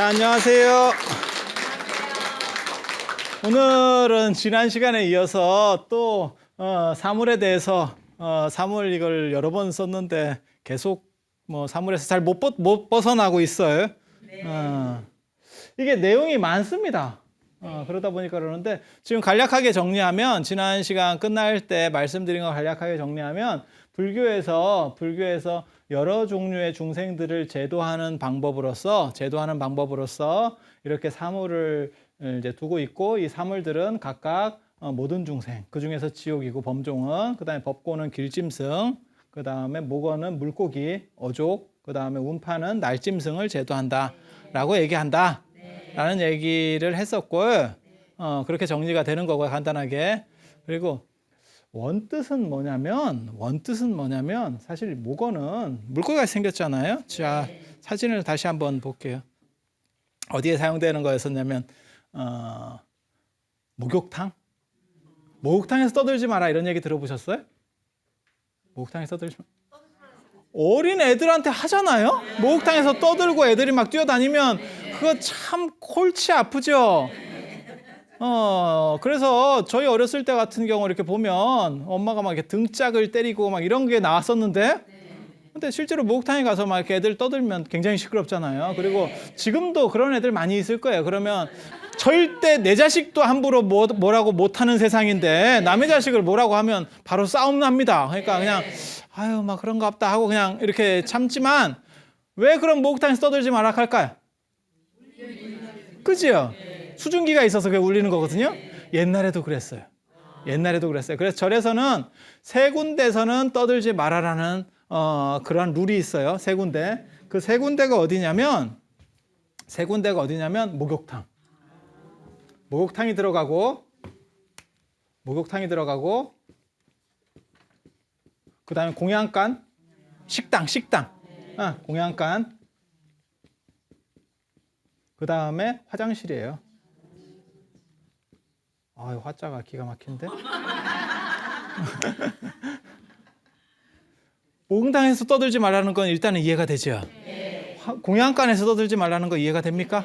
안녕하세요. 오늘은 지난 시간에 이어서 또 사물에 대해서 사물 이걸 여러 번 썼는데 계속 사물에서 잘 못 벗어나고 있어요. 이게 내용이 많습니다. 그러다 보니까 그러는데 지금 간략하게 정리하면 지난 시간 끝날 때 말씀드린 거 간략하게 정리하면 불교에서 여러 종류의 중생들을 제도하는 방법으로서 이렇게 사물을 이제 두고 있고, 이 사물들은 각각 모든 중생, 그 중에서 지옥이고 범종은, 그 다음에 법고는 길짐승, 그 다음에 목어는 물고기, 어족, 그 다음에 운파는 날짐승을 제도한다 라고 얘기한다 라는 얘기를 했었고, 그렇게 정리가 되는 거고요, 간단하게. 그리고 원뜻은 뭐냐면 사실 목어는 물고기가 생겼잖아요. 자, 사진을 다시 한번 볼게요. 어디에 사용되는 거였었냐면 목욕탕에서 떠들지 마라 이런 얘기 들어보셨어요? 목욕탕에서 떠들지 마라. 어린 애들한테 하잖아요. 목욕탕에서 떠들고 애들이 막 뛰어다니면 그거 참 골치 아프죠. 그래서 저희 어렸을 때 같은 경우 이렇게 보면 엄마가 막 이렇게 등짝을 때리고 막 이런 게 나왔었는데, 근데 실제로 목욕탕에 가서 막 이렇게 애들 떠들면 굉장히 시끄럽잖아요. 그리고 지금도 그런 애들 많이 있을 거예요. 그러면 절대 내 자식도 함부로 뭐라고 못하는 세상인데 남의 자식을 뭐라고 하면 바로 싸움 납니다. 그러니까 그냥 아유 막 그런 거 없다 하고 그냥 이렇게 참지만, 왜 그런 목욕탕에서 떠들지 마라 할까요? 그죠? 수증기가 있어서 그게 울리는 거거든요. 옛날에도 그랬어요. 그래서 절에서는 세 군데서는 떠들지 말아라는 그런 룰이 있어요. 세 군데. 그 세 군데가 어디냐면 목욕탕이 들어가고 그다음에 공양간, 식당. 공양간. 그다음에 화장실이에요. 화자가 기가 막힌데. 목욕탕에서 떠들지 말라는 건 일단은 이해가 되죠. 공양간에서 떠들지 말라는 거 이해가 됩니까?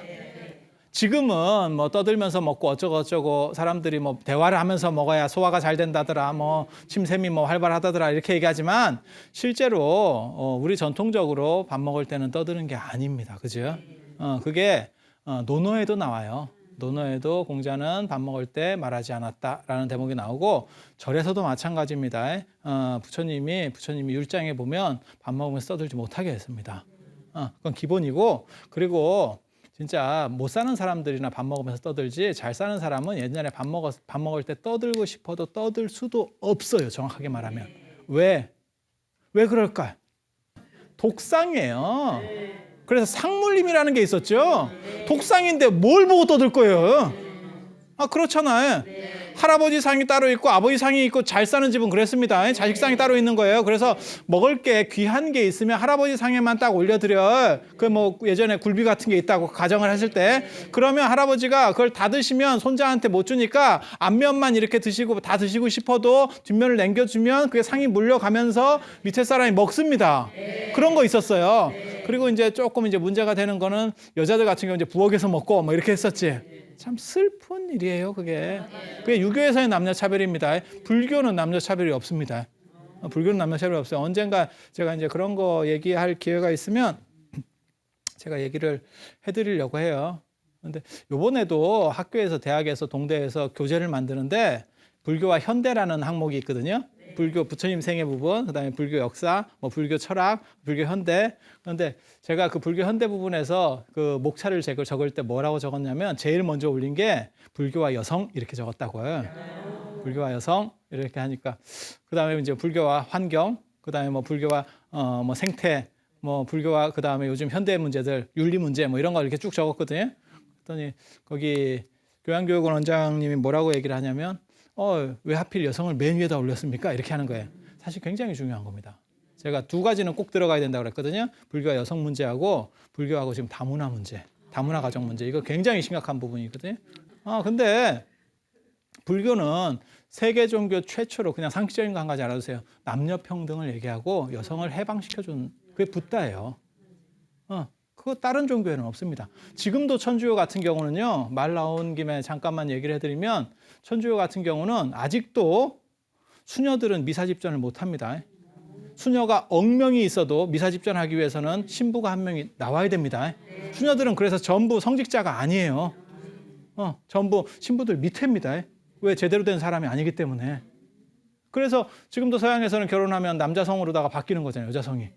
지금은 뭐 떠들면서 먹고 어쩌고 사람들이 뭐 대화를 하면서 먹어야 소화가 잘 된다더라, 뭐 침샘이 뭐 활발하다더라 이렇게 얘기하지만, 실제로 우리 전통적으로 밥 먹을 때는 떠드는 게 아닙니다. 그죠? 그게 논어에도 나와요. 논어에도 공자는 밥 먹을 때 말하지 않았다라는 대목이 나오고, 절에서도 마찬가지입니다. 부처님이 율장에 보면 밥 먹으면서 떠들지 못하게 했습니다. 그건 기본이고, 그리고 진짜 못 사는 사람들이나 밥 먹으면서 떠들지, 잘 사는 사람은 옛날에 밥 먹을 때 떠들고 싶어도 떠들 수도 없어요. 정확하게 말하면. 왜 그럴까요? 독상이에요. 그래서 상물림이라는 게 있었죠. 독상인데 뭘 보고 떠들 거예요? 그렇잖아요. 할아버지 상이 따로 있고 아버지 상이 있고, 잘 사는 집은 그랬습니다. 자식 상이 따로 있는 거예요. 그래서 먹을 게 귀한 게 있으면 할아버지 상에만 딱 올려드려. 예전에 굴비 같은 게 있다고 가정을 했을 때, 그러면 할아버지가 그걸 다 드시면 손자한테 못 주니까 앞면만 이렇게 드시고, 다 드시고 싶어도 뒷면을 남겨주면 그게 상이 물려가면서 밑에 사람이 먹습니다. 그런 거 있었어요. 그리고 이제 조금 이제 문제가 되는 거는 여자들 같은 경우 이제 부엌에서 먹고 뭐 이렇게 했었지. 참 슬픈 일이에요, 그게. 그게 유교에서의 남녀 차별입니다. 불교는 남녀 차별이 없습니다. 불교는 남녀 차별이 없어요. 언젠가 제가 이제 그런 거 얘기할 기회가 있으면 제가 얘기를 해드리려고 해요. 근데 요번에도 학교에서, 대학에서, 동대에서 교재를 만드는데 불교와 현대라는 항목이 있거든요. 불교 부처님 생애 부분, 그다음에 불교 역사, 불교 철학, 불교 현대. 그런데 제가 그 불교 현대 부분에서 그 목차를 적을 때 뭐라고 적었냐면, 제일 먼저 올린 게 불교와 여성 이렇게 적었다고요. 불교와 여성 이렇게 하니까, 그다음에 이제 불교와 환경, 그다음에 불교와 생태, 불교와 그다음에 요즘 현대 문제들, 윤리 문제 이런 거 이렇게 쭉 적었거든요. 그랬더니 거기 교양교육원 원장님이 뭐라고 얘기를 하냐면, 왜 하필 여성을 맨 위에다 올렸습니까? 이렇게 하는 거예요. 사실 굉장히 중요한 겁니다. 제가 두 가지는 꼭 들어가야 된다고 그랬거든요. 불교와 여성 문제하고 불교하고 지금 다문화 문제, 다문화 가정 문제. 이거 굉장히 심각한 부분이거든요. 근데 불교는 세계 종교 최초로, 그냥 상식적인 거 한 가지 알아두세요. 남녀 평등을 얘기하고 여성을 해방시켜준, 그게 붓다예요. 그거 다른 종교에는 없습니다. 지금도 천주교 같은 경우는요. 말 나온 김에 잠깐만 얘기를 해드리면 천주교 같은 경우는 아직도 수녀들은 미사 집전을 못합니다. 수녀가 억명이 있어도 미사 집전하기 위해서는 신부가 한 명이 나와야 됩니다. 수녀들은 그래서 전부 성직자가 아니에요. 전부 신부들 밑에입니다. 왜? 제대로 된 사람이 아니기 때문에. 그래서 지금도 서양에서는 결혼하면 남자 성으로다가 바뀌는 거잖아요. 여자 성이.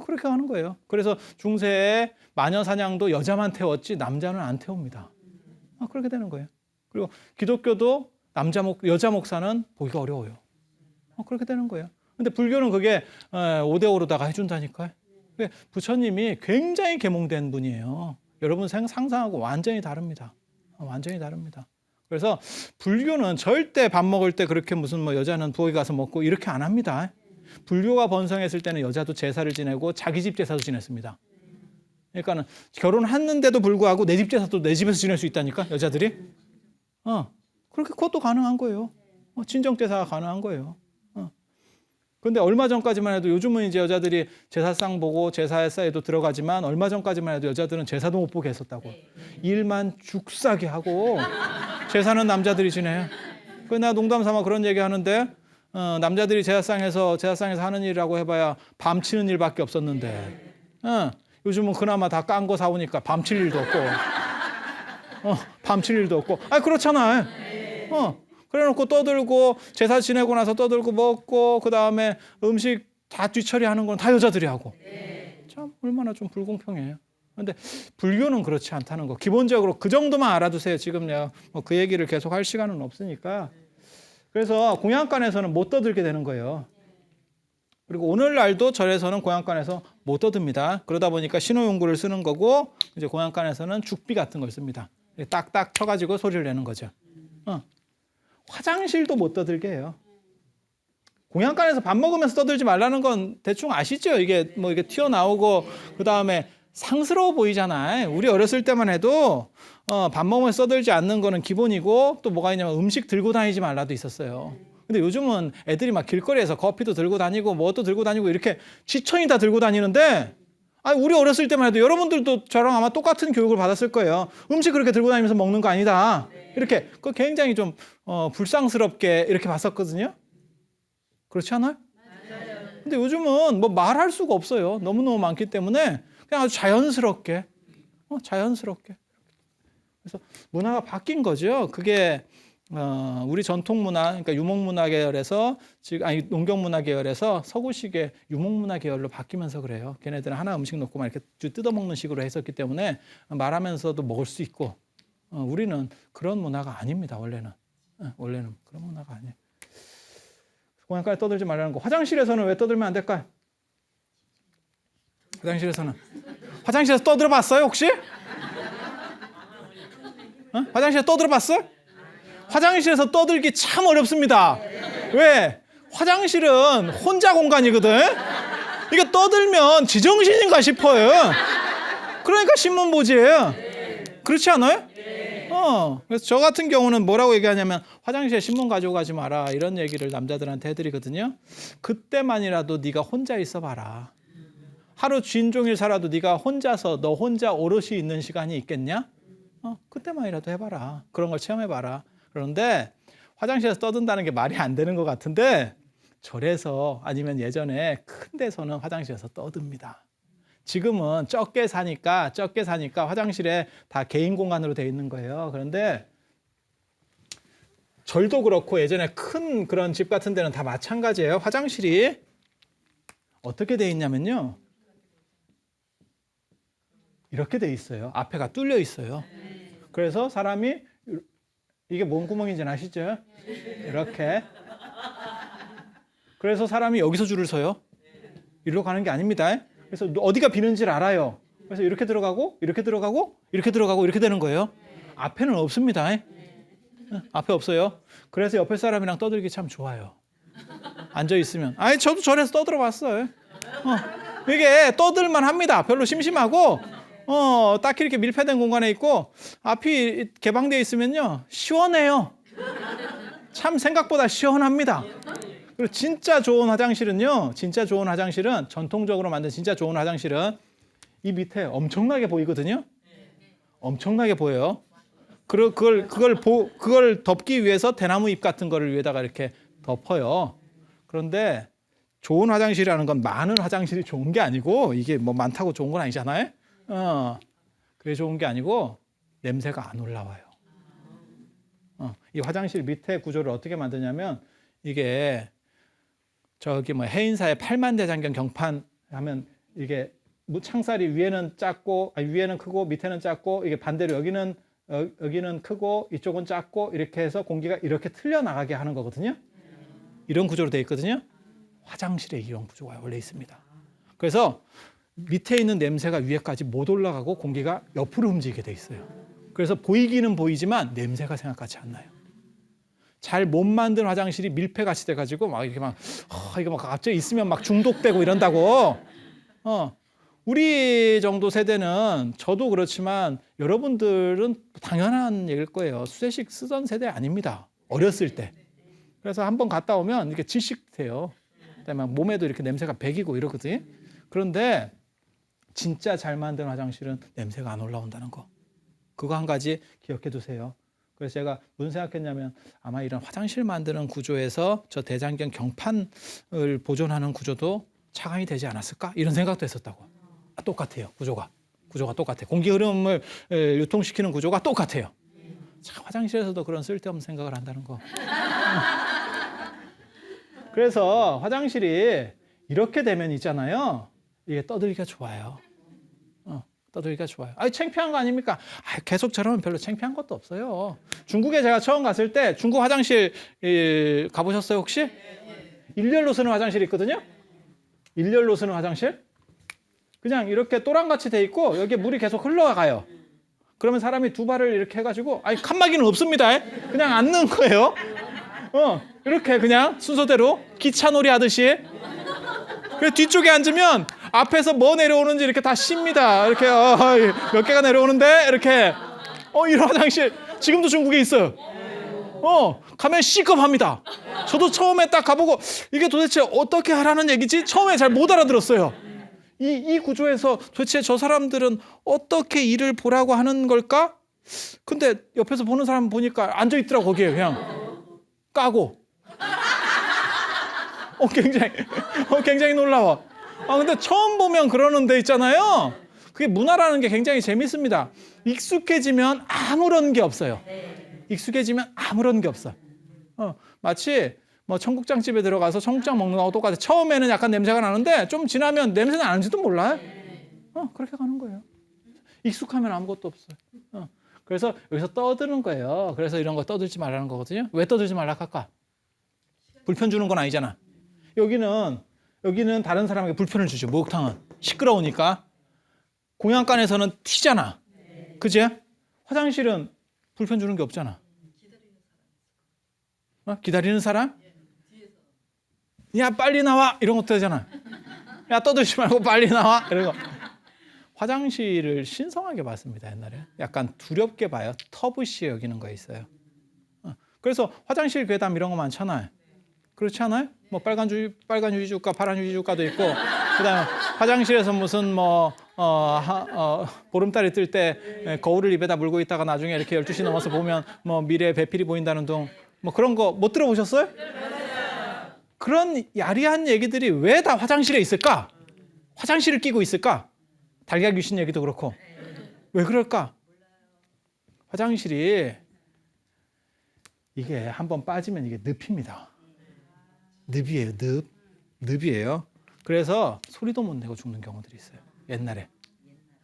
그렇게 하는 거예요. 그래서 중세에 마녀 사냥도 여자만 태웠지 남자는 안 태웁니다. 그렇게 되는 거예요. 그리고 기독교도 여자 목사는 보기가 어려워요. 그렇게 되는 거예요. 근데 불교는 그게 5대5로다가 해준다니까요. 부처님이 굉장히 계몽된 분이에요. 여러분 상상하고 완전히 다릅니다. 완전히 다릅니다. 그래서 불교는 절대 밥 먹을 때 그렇게 무슨 여자는 부엌에 가서 먹고 이렇게 안 합니다. 불교가 번성했을 때는 여자도 제사를 지내고 자기 집 제사도 지냈습니다. 그러니까는 결혼했는데도 불구하고 내 집 제사도 내 집에서 지낼 수 있다니까 여자들이. 그렇게 그것도 가능한 거예요. 친정 제사가 가능한 거예요. 근데 얼마 전까지만 해도 요즘은 이제 여자들이 제사상 보고 제사에도 들어가지만 얼마 전까지만 해도 여자들은 제사도 못 보게 했었다고. 일만 죽사게 하고 제사는 남자들이 지내요. 나 농담 삼아 그런 얘기 하는데 남자들이 제사상에서 하는 일이라고 해봐야 밤치는 일밖에 없었는데 요즘은 그나마 다 깐 거 사오니까 밤칠 일도 없고 밤칠 일도 없고 그렇잖아요. 그래놓고 떠들고 제사 지내고 나서 떠들고 먹고 그 다음에 음식 다 뒤처리하는 건 다 여자들이 하고 참 얼마나 좀 불공평해요. 그런데 불교는 그렇지 않다는 거 기본적으로 그 정도만 알아두세요. 지금 내가 그 얘기를 계속 할 시간은 없으니까. 그래서 공양간에서는 못 떠들게 되는 거예요. 그리고 오늘날도 절에서는 공양간에서 못 떠듭니다. 그러다 보니까 신호용구를 쓰는 거고 이제 공양간에서는 죽비 같은 걸 씁니다. 딱딱 쳐가지고 소리를 내는 거죠. 화장실도 못 떠들게 해요. 공양간에서 밥 먹으면서 떠들지 말라는 건 대충 아시죠? 이게 이게 튀어나오고 그 다음에 상스러워 보이잖아요. 우리 어렸을 때만 해도 밥 먹으면서 떠들지 않는 거는 기본이고 또 뭐가 있냐면 음식 들고 다니지 말라도 있었어요. 근데 요즘은 애들이 막 길거리에서 커피도 들고 다니고 뭐도 들고 다니고 이렇게 지천이 다 들고 다니는데 우리 어렸을 때만 해도 여러분들도 저랑 아마 똑같은 교육을 받았을 거예요. 음식 그렇게 들고 다니면서 먹는 거 아니다. 이렇게 그 굉장히 좀 불쌍스럽게 이렇게 봤었거든요. 그렇지 않아요? 맞아요. 근데 요즘은 말할 수가 없어요. 너무너무 많기 때문에 그냥 아주 자연스럽게 그래서 문화가 바뀐 거죠. 그게 우리 전통 문화, 그러니까 유목문화 계열에서 농경문화 계열에서 서구식의 유목문화 계열로 바뀌면서 그래요. 걔네들은 하나 음식 놓고 막 이렇게 뜯어먹는 식으로 했었기 때문에 말하면서도 먹을 수 있고 우리는 그런 문화가 아닙니다. 원래는 그런 문화가 아니에요. 공양간에 떠들지 말라는 거. 화장실에서는 왜 떠들면 안 될까요? 화장실에서 떠들어봤어요 혹시? 화장실에서 떠들어봤어요? 화장실에서 떠들기 참 어렵습니다. 왜? 화장실은 혼자 공간이거든. 이게 떠들면 지정신인가 싶어요. 그러니까 신문보지예요. 그렇지 않아요? 그래서 저 같은 경우는 뭐라고 얘기하냐면 화장실에 신문 가지고 가지 마라 이런 얘기를 남자들한테 해드리거든요. 그때만이라도 네가 혼자 있어봐라. 하루 쥔종일 살아도 네가 혼자서 너 혼자 오롯이 있는 시간이 있겠냐? 그때만이라도 해봐라. 그런 걸 체험해봐라. 그런데 화장실에서 떠든다는 게 말이 안 되는 것 같은데 절에서 아니면 예전에 큰 데서는 화장실에서 떠듭니다. 지금은 적게 사니까 화장실에 다 개인 공간으로 돼 있는 거예요. 그런데 절도 그렇고 예전에 큰 그런 집 같은 데는 다 마찬가지예요. 화장실이 어떻게 돼 있냐면요. 이렇게 돼 있어요. 앞에가 뚫려 있어요. 그래서 사람이 이게 뭔 구멍인지는 아시죠? 이렇게. 그래서 사람이 여기서 줄을 서요. 이리로 가는 게 아닙니다. 그래서 어디가 비는지를 알아요. 그래서 이렇게 들어가고 이렇게 되는 거예요. 앞에는 없습니다. 앞에 없어요. 그래서 옆에 사람이랑 떠들기 참 좋아요. 앉아 있으면. 저도 절에서 떠들어 봤어요. 이게 떠들만 합니다. 별로 심심하고 딱히 이렇게 밀폐된 공간에 있고 앞이 개방되어 있으면요 시원해요. 참 생각보다 시원합니다. 그리고 진짜 좋은 화장실은 전통적으로 만든 진짜 좋은 화장실은 이 밑에 엄청나게 보이거든요. 엄청나게 보여요. 그걸 덮기 위해서 대나무 잎 같은 거를 위에다가 이렇게 덮어요. 그런데 좋은 화장실이라는 건 많은 화장실이 좋은 게 아니고, 이게 뭐 많다고 좋은 건 아니잖아요. 그게 좋은 게 아니고 냄새가 안 올라와요. 이 화장실 밑에 구조를 어떻게 만드냐면, 이게 저기 뭐 해인사의 팔만대장경 경판 하면 이게 창살이 위에는 작고, 아니 위에는 크고 밑에는 작고, 이게 반대로 여기는 크고 이쪽은 작고, 이렇게 해서 공기가 이렇게 틀려 나가게 하는 거거든요. 이런 구조로 되어 있거든요. 화장실에 이런 구조가 원래 있습니다. 그래서 밑에 있는 냄새가 위에까지 못 올라가고 공기가 옆으로 움직이게 돼 있어요. 그래서 보이기는 보이지만 냄새가 생각같이 안 나요. 잘 못 만든 화장실이 밀폐같이 돼가지고 막 이렇게 이거 막 갑자기 있으면 막 중독되고 이런다고. 우리 정도 세대는, 저도 그렇지만 여러분들은 당연한 얘기일 거예요. 수세식 쓰던 세대 아닙니다. 어렸을 때. 그래서 한번 갔다 오면 이렇게 질식돼요. 그다음에 몸에도 이렇게 냄새가 배기고 이러거든요. 그런데 진짜 잘 만든 화장실은 냄새가 안 올라온다는 거. 그거 한 가지 기억해 두세요. 그래서 제가 무슨 생각했냐면, 아마 이런 화장실 만드는 구조에서 저 대장경 경판을 보존하는 구조도 차관이 되지 않았을까? 이런 생각도 했었다고. 똑같아요. 구조가 똑같아요. 공기 흐름을 유통시키는 구조가 똑같아요. 참, 화장실에서도 그런 쓸데없는 생각을 한다는 거. 그래서 화장실이 이렇게 되면 있잖아요. 이게 떠들기가 좋아요. 떠들기가 좋아요. 창피한 거 아닙니까? 계속 저러면 별로 창피한 것도 없어요. 중국에 제가 처음 갔을 때 중국 화장실 가보셨어요 혹시? 일렬로 쓰는 화장실이 있거든요. 일렬로 쓰는 화장실. 그냥 이렇게 또랑같이 돼 있고 여기에 물이 계속 흘러가요. 그러면 사람이 두 발을 이렇게 해가지고, 칸막이는 없습니다. 그냥 앉는 거예요. 이렇게 그냥 순서대로 기차놀이 하듯이. 그래서 뒤쪽에 앉으면 앞에서 뭐 내려오는지 이렇게 다 씁니다. 이렇게 몇 개가 내려오는데 이렇게 이런 화장실 지금도 중국에 있어요. 가면 C급합니다. 저도 처음에 딱 가보고 이게 도대체 어떻게 하라는 얘기지? 처음에 잘 못 알아들었어요. 이 구조에서 도대체 저 사람들은 어떻게 일을 보라고 하는 걸까? 근데 옆에서 보는 사람 보니까 앉아있더라고, 거기에 그냥 까고. 굉장히 놀라워. 근데 처음 보면 그러는 데 있잖아요. 그게 문화라는 게 굉장히 재밌습니다. 익숙해지면 아무런 게 없어요. 익숙해지면 아무런 게 없어. 마치 뭐 청국장집에 들어가서 청국장 먹는 거하고 똑같아. 처음에는 약간 냄새가 나는데 좀 지나면 냄새 나는지도 몰라요. 그렇게 가는 거예요. 익숙하면 아무것도 없어요. 그래서 여기서 떠드는 거예요. 그래서 이런 거 떠들지 말라는 거거든요. 왜 떠들지 말라 할까? 불편 주는 건 아니잖아. 여기는 다른 사람에게 불편을 주죠. 목욕탕은 시끄러우니까. 공양간에서는 튀잖아. 그지? 화장실은 불편 주는 게 없잖아. 기다리는 사람? 야, 빨리 나와! 이런 것도 되잖아. 야, 떠들지 말고 빨리 나와! 이런 거. 화장실을 신성하게 봤습니다, 옛날에. 약간 두렵게 봐요. 터부시 여기는 거 있어요. 그래서 화장실 괴담 이런 거 많잖아요. 그렇지 않아요? 뭐 빨간 유지주가, 파란 유지주가도 있고, 그다음에 화장실에서 무슨 보름달이 뜰 때 거울을 입에다 물고 있다가 나중에 이렇게 12시 넘어서 보면 뭐 미래의 배필이 보인다는 둥, 뭐 그런 거 못 들어보셨어요? 그런 야리한 얘기들이 왜 다 화장실에 있을까? 화장실을 끼고 있을까? 달걀 귀신 얘기도 그렇고. 왜 그럴까? 화장실이 이게 한번 빠지면 이게 늪입니다. 늪이에요, 늪이에요. 그래서 소리도 못 내고 죽는 경우들이 있어요. 옛날에.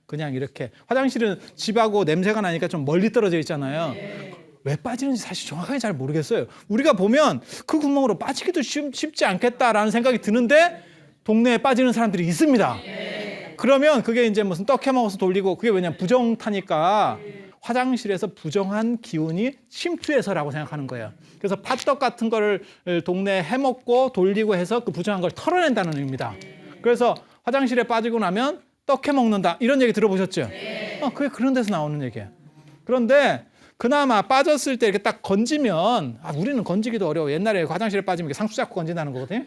그냥 이렇게. 화장실은 집하고 냄새가 나니까 좀 멀리 떨어져 있잖아요. 왜 빠지는지 사실 정확하게 잘 모르겠어요. 우리가 보면 그 구멍으로 빠지기도 쉽지 않겠다라는 생각이 드는데 동네에 빠지는 사람들이 있습니다. 그러면 그게 이제 무슨 떡 해먹어서 돌리고, 그게 왜냐면 부정타니까 화장실에서 부정한 기운이 침투해서라고 생각하는 거예요. 그래서 팥떡 같은 거를 동네에 해먹고 돌리고 해서 그 부정한 걸 털어낸다는 의미입니다. 그래서 화장실에 빠지고 나면 떡 해먹는다, 이런 얘기 들어보셨죠? 그게 그런 데서 나오는 얘기예요. 그런데 그나마 빠졌을 때 이렇게 딱 건지면, 우리는 건지기도 어려워. 옛날에 화장실에 빠지면 이렇게 상수 잡고 건진다는 거거든요.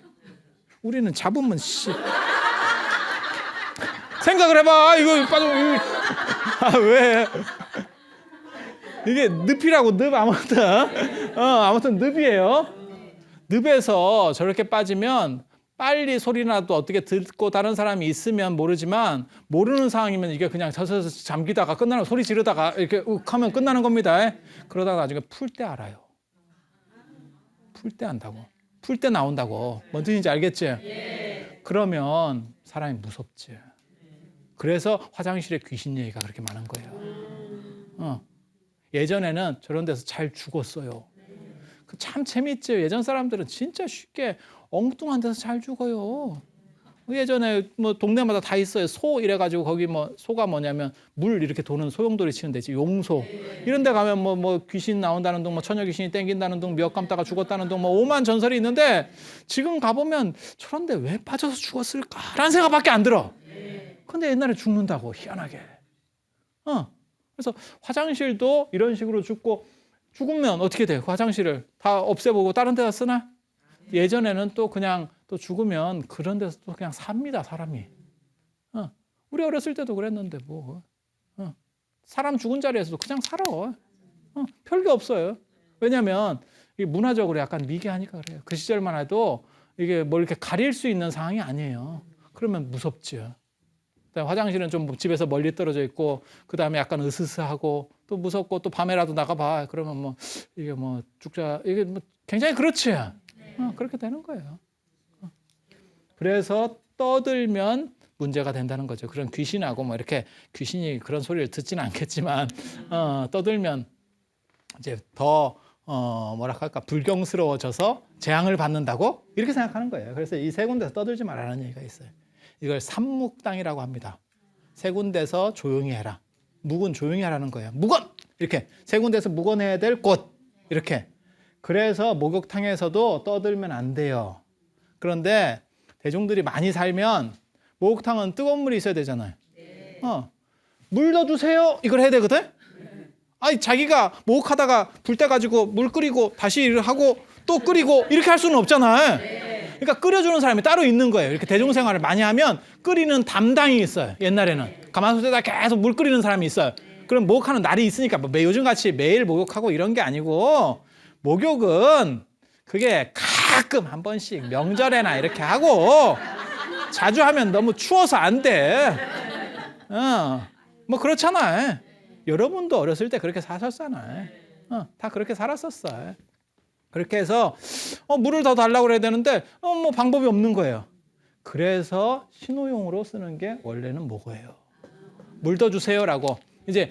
우리는 잡으면 생각을 해봐. 이거 빠져. 아, 왜? 이게 늪이라고, 늪. 아무튼 늪이에요. 늪에서 저렇게 빠지면 빨리 소리나도 어떻게 듣고 다른 사람이 있으면 모르지만, 모르는 상황이면 이게 그냥 젖어서 잠기다가 끝나는, 소리 지르다가 이렇게 욱 하면 끝나는 겁니다. 그러다가 나중에 풀 때 알아요. 풀 때 안다고. 풀 때 나온다고. 뭔 뜻인지 알겠지? 그러면 사람이 무섭지. 그래서 화장실에 귀신 얘기가 그렇게 많은 거예요. 예전에는 저런 데서 잘 죽었어요. 참 재밌죠. 예전 사람들은 진짜 쉽게 엉뚱한 데서 잘 죽어요. 예전에 뭐 동네마다 다 있어요. 소 이래가지고 거기 뭐 소가 뭐냐면 물 이렇게 도는 소용돌이 치는 데지. 용소. 이런 데 가면 뭐 귀신 나온다는 둥, 뭐 처녀 귀신이 땡긴다는 둥, 미역 감다가 죽었다는 둥, 뭐 오만 전설이 있는데 지금 가보면 저런 데 왜 빠져서 죽었을까라는 생각밖에 안 들어. 근데 옛날에 죽는다고, 희한하게. 그래서 화장실도 이런 식으로 죽으면 어떻게 돼? 화장실을 다 없애보고 다른 데다 쓰나? 예전에는 또 그냥 또 죽으면 그런 데서 또 그냥 삽니다, 사람이. 우리 어렸을 때도 그랬는데 뭐. 사람 죽은 자리에서도 그냥 살아. 별게 없어요. 왜냐하면 이게 문화적으로 약간 미개하니까 그래요. 그 시절만 해도 이게 뭘 이렇게 가릴 수 있는 상황이 아니에요. 그러면 무섭죠. 화장실은 좀 집에서 멀리 떨어져 있고, 그 다음에 약간 으스스하고, 또 무섭고, 또 밤에라도 나가봐. 그러면 뭐, 이게 뭐, 죽자. 이게 뭐 굉장히 그렇지. 그렇게 되는 거예요. 그래서 떠들면 문제가 된다는 거죠. 그런 귀신하고 뭐 이렇게 귀신이 그런 소리를 듣지는 않겠지만, 떠들면 이제 더, 뭐랄까, 불경스러워져서 재앙을 받는다고? 이렇게 생각하는 거예요. 그래서 이 세 군데서 떠들지 말라는 얘기가 있어요. 이걸 삼묵당이라고 합니다. 세 군데서 조용히 해라. 묵은 조용히 하라는 거예요. 묵언! 이렇게 세 군데서 묵언해야 될 곳. 이렇게. 그래서 목욕탕에서도 떠들면 안 돼요. 그런데 대중들이 많이 살면 목욕탕은 뜨거운 물이 있어야 되잖아요. 물 더 주세요. 이걸 해야 되거든. 아니 자기가 목욕하다가 불 때 가지고 물 끓이고 다시 일을 하고 또 끓이고 이렇게 할 수는 없잖아요. 그러니까 끓여주는 사람이 따로 있는 거예요. 이렇게 대중생활을 많이 하면 끓이는 담당이 있어요. 옛날에는 가마솥에다 계속 물 끓이는 사람이 있어요. 그럼 목욕하는 날이 있으니까 뭐 요즘같이 매일 목욕하고 이런 게 아니고, 목욕은 그게 가끔 한 번씩 명절에나 이렇게 하고, 자주 하면 너무 추워서 안 돼. 뭐 그렇잖아요. 여러분도 어렸을 때 그렇게 사셨잖아요. 다 그렇게 살았었어요. 그렇게 해서 물을 더 달라고 그래야 되는데 뭐 방법이 없는 거예요. 그래서 신호용으로 쓰는 게 원래는 뭐예요? 물 더 주세요라고 이제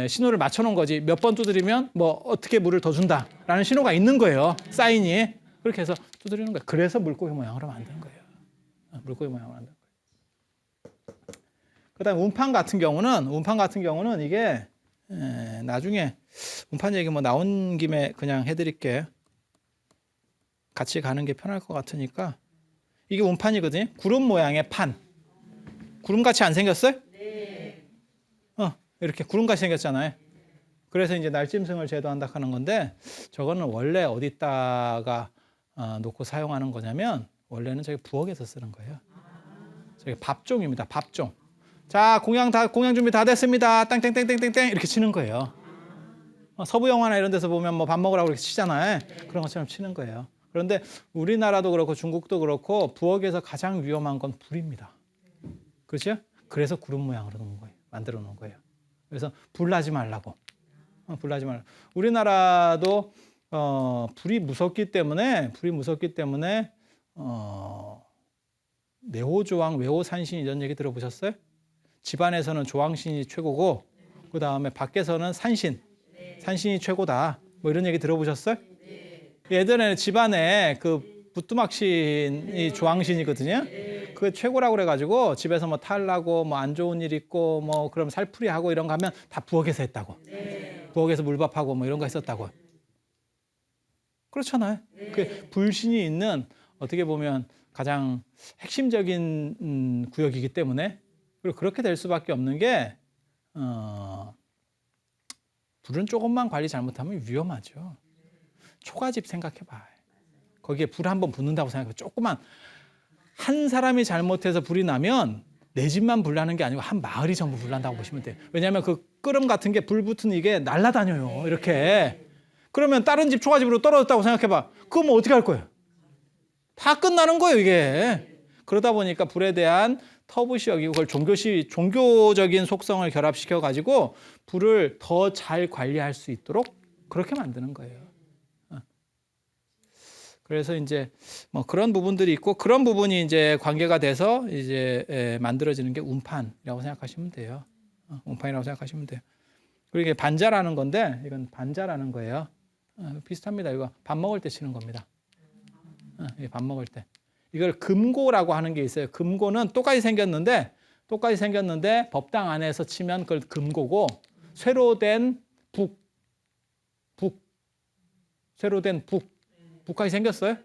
신호를 맞춰놓은 거지. 몇 번 두드리면 뭐 어떻게 물을 더 준다라는 신호가 있는 거예요. 사인이. 그렇게 해서 두드리는 거예요. 그래서 물고기 모양으로 만든 거예요. 물고기 모양으로 만든 거예요. 그다음 운판 같은 경우는 이게 나중에 운판 얘기 뭐 나온 김에 그냥 해드릴게요. 같이 가는 게 편할 것 같으니까. 이게 운판이거든요. 구름 모양의 판. 구름같이 안 생겼어요? 네. 이렇게 구름같이 생겼잖아요. 그래서 이제 날짐승을 제도한다 하는 건데, 저거는 원래 어디다가 놓고 사용하는 거냐면, 원래는 저기 부엌에서 쓰는 거예요. 저기 밥종입니다. 밥종. 자, 공양 준비 다 됐습니다. 땡땡땡땡땡땡 이렇게 치는 거예요. 서부 영화나 이런 데서 보면 뭐 밥 먹으라고 이렇게 치잖아요. 그런 것처럼 치는 거예요. 그런데 우리나라도 그렇고 중국도 그렇고 부엌에서 가장 위험한 건 불입니다. 그렇죠? 그래서 구름 모양으로 놓은 거예요. 만들어 놓은 거예요. 그래서 불 나지 말라고. 불 나지 말라고. 우리나라도 불이 무섭기 때문에 내호조왕 외호산신 이런 얘기 들어보셨어요? 집안에서는 조왕신이 최고고, 그 다음에 밖에서는 산신이 최고다. 뭐 이런 얘기 들어보셨어요? 예전에는 집안에 그 부뚜막신이 조왕신이거든요. 그 최고라고 그래가지고 집에서 뭐 탈나고 뭐 안 좋은 일 있고 뭐 그럼 살풀이 하고 이런 거 하면 다 부엌에서 했다고. 부엌에서 물밥하고 뭐 이런 거 했었다고. 그렇잖아요. 그 불신이 있는 어떻게 보면 가장 핵심적인 구역이기 때문에, 그리고 그렇게 될 수밖에 없는 게 불은 조금만 관리 잘못하면 위험하죠. 초가집 생각해봐. 거기에 불 한 번 붙는다고 생각해. 조그만 한 사람이 잘못해서 불이 나면 내 집만 불나는 게 아니고 한 마을이 전부 불난다고 보시면 돼요. 왜냐하면 그 끓음 같은 게 불 붙은 이게 날아다녀요. 이렇게. 그러면 다른 집 초가집으로 떨어졌다고 생각해봐. 그럼 어떻게 할 거예요? 다 끝나는 거예요, 이게. 그러다 보니까 불에 대한 터부시 여기고 그걸 종교적인 속성을 결합시켜 가지고 불을 더 잘 관리할 수 있도록 그렇게 만드는 거예요. 그래서 이제 뭐 그런 부분들이 있고 그런 부분이 이제 관계가 돼서 이제 만들어지는 게 운판이라고 생각하시면 돼요. 운판이라고 생각하시면 돼요. 그리고 이게 반자라는 건데 이건 반자라는 거예요. 비슷합니다. 이거 밥 먹을 때 치는 겁니다. 밥 먹을 때. 이걸 금고라고 하는 게 있어요. 금고는 똑같이 생겼는데 법당 안에서 치면 그걸 금고고 쇠로 된 북까지 생겼어요?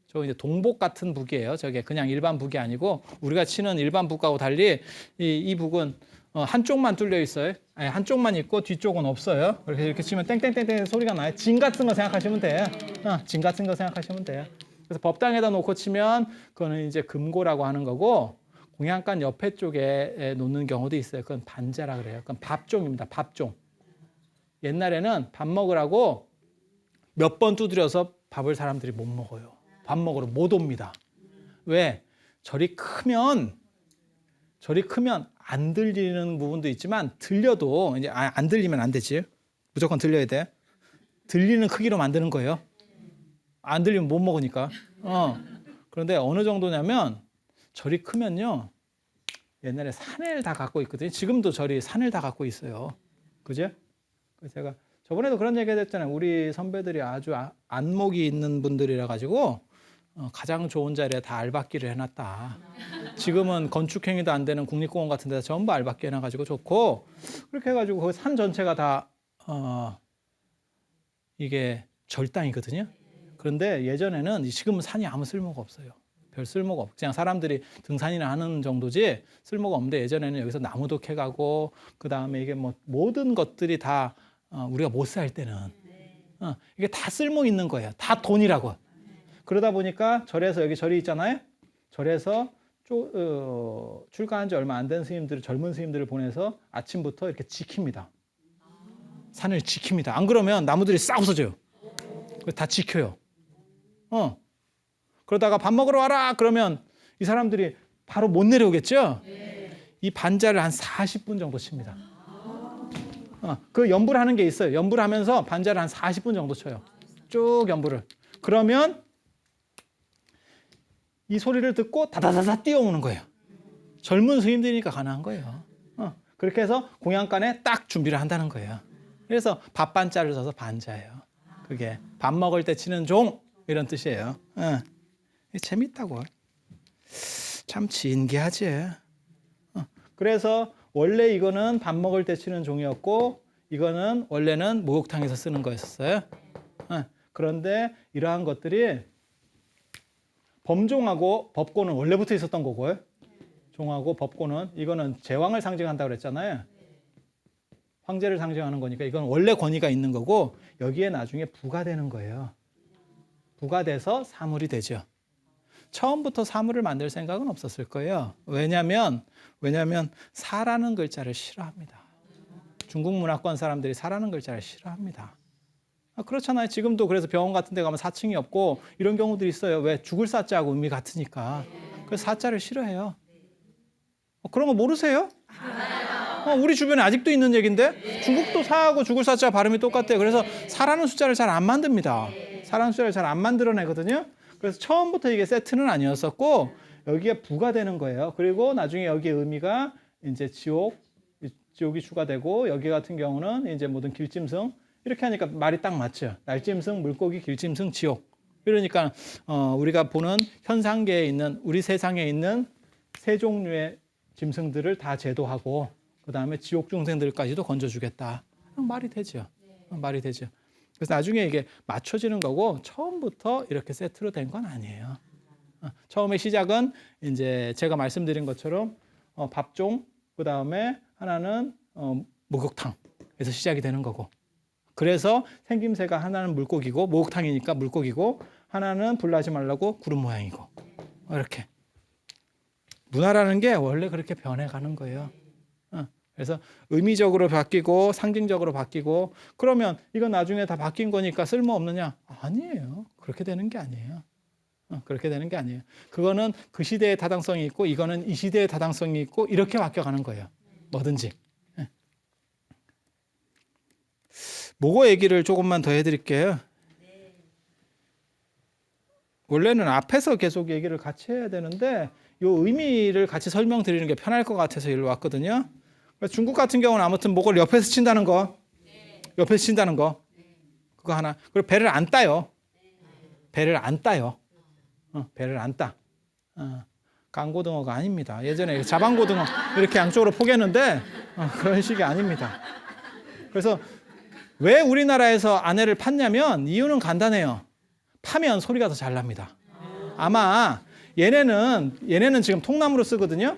저 이제 동복 같은 북이에요. 저게 그냥 일반 북이 아니고 우리가 치는 일반 북하고 달리 이 북은 한쪽만 뚫려 있어요. 아니, 한쪽만 있고 뒤쪽은 없어요. 이렇게 치면 땡땡땡땡 소리가 나요. 진 같은 거 생각하시면 돼요. 진 같은 거 생각하시면 돼요. 그래서 법당에다 놓고 치면 그거는 이제 금고라고 하는 거고 공양간 옆에 쪽에 놓는 경우도 있어요. 그건 반자라 그래요. 그건 밥종입니다. 밥종. 옛날에는 밥 먹으라고 몇 번 두드려서 밥을 사람들이 못 먹어요. 밥 먹으러 못 옵니다. 왜? 절이 크면 안 들리는 부분도 있지만 들려도 이제 안 들리면 안 되지. 무조건 들려야 돼. 들리는 크기로 만드는 거예요. 안 들리면 못 먹으니까. 그런데 어느 정도냐면 절이 크면요. 옛날에 산을 다 갖고 있거든요. 지금도 절이 산을 다 갖고 있어요. 그죠? 제가 저번에도 그런 얘기 했잖아요. 우리 선배들이 아주 안목이 있는 분들이라 가지고 가장 좋은 자리에 다 알박기를 해놨다. 지금은 건축행위도 안 되는 국립공원 같은 데서 전부 알박기 해놔가지고 좋고 그렇게 해가지고 그 산 전체가 다 이게 절당이거든요. 그런데 예전에는 지금은 산이 아무 쓸모가 없어요. 별 쓸모가 없고 그냥 사람들이 등산이나 하는 정도지 쓸모가 없는데 예전에는 여기서 나무도 캐가고 그 다음에 이게 뭐 모든 것들이 다 우리가 못 살 때는 이게 다 쓸모 있는 거예요. 다 돈이라고. 그러다 보니까 절에서 여기 절이 있잖아요. 절에서 출가한 지 얼마 안 된 스님들, 젊은 스님들을 보내서 아침부터 이렇게 지킵니다. 산을 지킵니다. 안 그러면 나무들이 싹 없어져요. 다 지켜요. 그러다가 밥 먹으러 와라 그러면 이 사람들이 바로 못 내려오겠죠. 이 반자를 한 40분 정도 칩니다. 그 연불 하는 게 있어요. 연불 하면서 반자를 한 40분 정도 쳐요. 쭉 연불을. 그러면 이 소리를 듣고 다다다다 뛰어오는 거예요. 젊은 스님들이니까 가능한 거예요. 그렇게 해서 공양간에 딱 준비를 한다는 거예요. 그래서 밥반자를 써서 반자예요. 그게 밥 먹을 때 치는 종 이런 뜻이에요. 재밌다고. 참 진기하지. 그래서 원래 이거는 밥 먹을 때 치는 종이었고 이거는 원래는 목욕탕에서 쓰는 거였어요. 그런데 이러한 것들이 범종하고 법고는 원래부터 있었던 거고요. 종하고 법고는 이거는 제왕을 상징한다고 그랬잖아요. 황제를 상징하는 거니까 이건 원래 권위가 있는 거고 여기에 나중에 부가 되는 거예요. 부가 돼서 사물이 되죠. 처음부터 사물을 만들 생각은 없었을 거예요. 왜냐하면 사라는 글자를 싫어합니다. 중국 문화권 사람들이 사라는 글자를 싫어합니다. 그렇잖아요. 지금도 그래서 병원 같은 데 가면 사칭이 없고 이런 경우들이 있어요. 왜? 죽을 사자하고 의미 같으니까. 그래서 사자를 싫어해요. 그런 거 모르세요? 우리 주변에 아직도 있는 얘기인데 중국도 사하고 죽을 사자 발음이 똑같아요. 그래서 사라는 숫자를 잘 안 만듭니다. 사라는 숫자를 잘 안 만들어내거든요. 그래서 처음부터 이게 세트는 아니었었고 여기에 부가 되는 거예요. 그리고 나중에 여기에 의미가 이제 지옥이 추가되고 여기 같은 경우는 이제 모든 길짐승 이렇게 하니까 말이 딱 맞죠. 날짐승, 물고기, 길짐승, 지옥. 그러니까 우리가 보는 현상계에 있는 우리 세상에 있는 세 종류의 짐승들을 다 제도하고 그 다음에 지옥 중생들까지도 건져주겠다. 말이 되죠. 말이 되죠. 그래서 나중에 이게 맞춰지는 거고 처음부터 이렇게 세트로 된 건 아니에요. 처음에 시작은 이제 제가 말씀드린 것처럼 밥종, 그 다음에 하나는 목욕탕에서 시작이 되는 거고. 그래서 생김새가 하나는 물고기고 목욕탕이니까 물고기고 하나는 불나지 말라고 구름 모양이고 이렇게 문화라는 게 원래 그렇게 변해가는 거예요. 그래서 의미적으로 바뀌고 상징적으로 바뀌고 그러면 이건 나중에 다 바뀐 거니까 쓸모없느냐? 아니에요. 그렇게 되는 게 아니에요. 그렇게 되는 게 아니에요. 그거는 그 시대의 타당성이 있고 이거는 이 시대의 타당성이 있고 이렇게 바뀌어가는 거예요. 뭐든지. 모고 얘기를 조금만 더 해드릴게요. 원래는 앞에서 계속 얘기를 같이 해야 되는데 이 의미를 같이 설명드리는 게 편할 것 같아서 일로 왔거든요. 중국 같은 경우는 아무튼 목을 옆에서 친다는 거, 옆에서 친다는 거, 그거 하나. 그리고 배를 안 따요. 배를 안 따요. 배를 안 따. 강고등어가 아닙니다. 예전에 자방고등어 이렇게 양쪽으로 포개는데 그런 식이 아닙니다. 그래서 왜 우리나라에서 아내를 팠냐면 이유는 간단해요. 파면 소리가 더 잘 납니다. 아마 얘네는 지금 통나무로 쓰거든요.